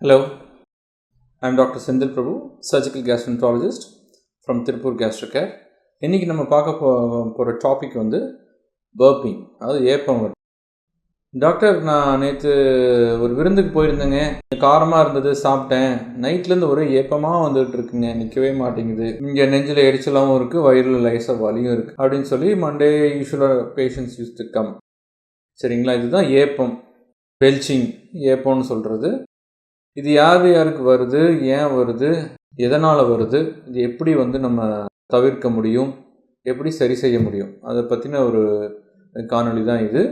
Hello, I am Dr. Shenthil Prabhu, surgical gastroenterologist from Tiruppur Gastrocare. இன்னைக்கு நம்ம பார்க்க போகிற டாபிக் வந்து பர்பிங், அதாவது ஏப்பம். டாக்டர், நான் நேற்று ஒரு விருந்துக்கு போயிருந்தேங்க, காரமாக இருந்தது, சாப்பிட்டேன், நைட்லேருந்து ஒரே ஏப்பமாக வந்துட்டு இருக்குங்க, நிற்கவே மாட்டேங்குது, இங்கே நெஞ்சில் எரிச்சலாகவும் இருக்குது, வயிறில் லைஸாக வலியும் இருக்குது அப்படின்னு சொல்லி மண்டே யூஸ்வலாக பேஷண்ட்ஸ் யூஸ் டு கம். சரிங்களா, இதுதான் ஏப்பம், பெல்ச்சிங் ஏப்பம்னு சொல்கிறது. இது யாருக்கு வருது, ஏன் வருது, எதனால் வருது, இது எப்படி நம்ம தவிர்க்க முடியும், எப்படி சரி செய்ய முடியும், அதை பற்றின ஒரு காணொளி தான் இது.